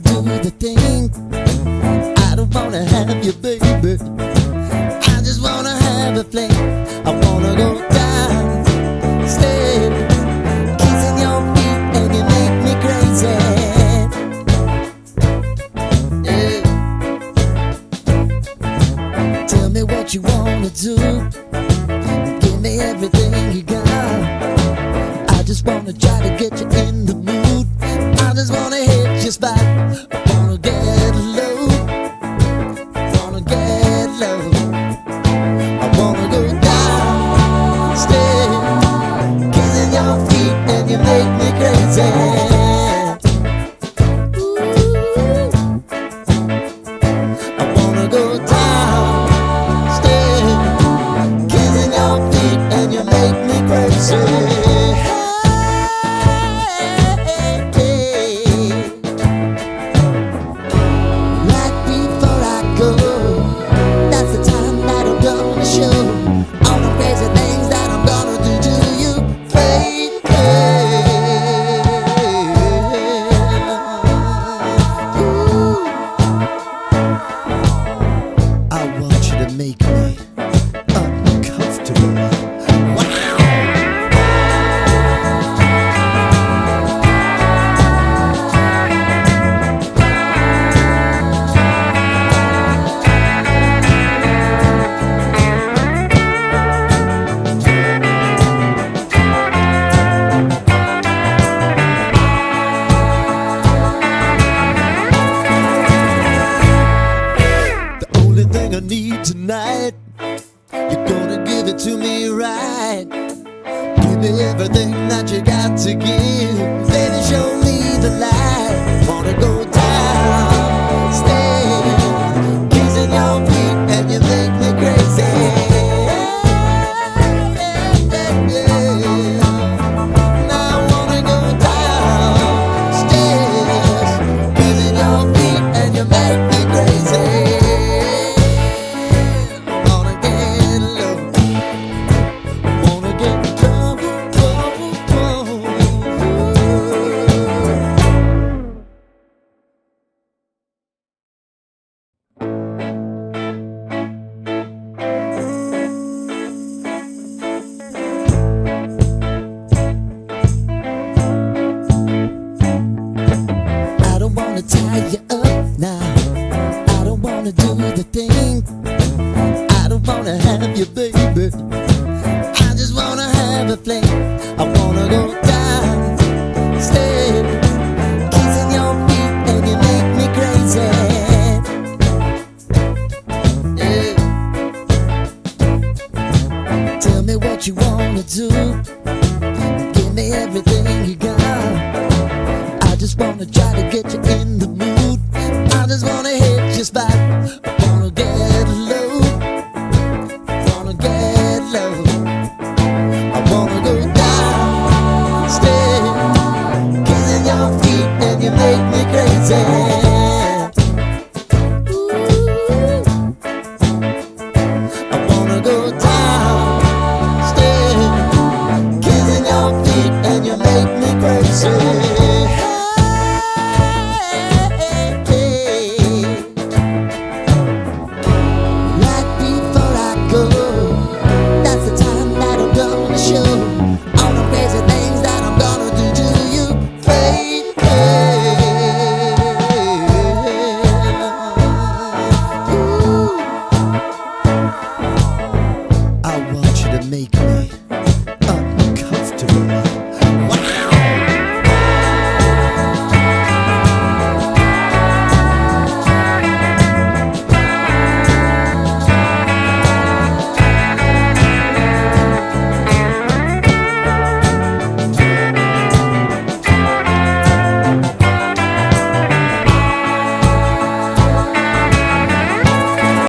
wanna do the thing. I don't wanna have you, baby. I just wanna have a fling. I wanna go down, stay, kissing your feet, and you make me crazy. Yeah. Tell me what you wanna do. Give me everything you got. I just wanna try to get you in the mood. I just wanna hit your spot. I wanna get low, wanna get low. I wanna go down, stay, kissing your feet, and you make me crazy. Ooh. I wanna go down, stay, kissing your feet, and you make me crazy. Make me uncomfortable. The only thing I need tonight, you're gonna give it to me right. Give me everything that you got to give. Baby, show me the light. Wanna go down, stay, kissing your feet, and you make me crazy. Now I wanna go down, stay, kissing your feet, and you make me crazy. Tie you up now. I don't wanna do the thing. I don't wanna have you, baby. I just wanna have a fling. I wanna go down, stay, kissing your feet, and you make me crazy. Yeah. Tell me what you wanna do. Give me everything you got. I just wanna try to get you in the mood. I just wanna hit your spot. I wanna get low, wanna get low. I wanna go down, stay, kissing your feet, and you make me crazy.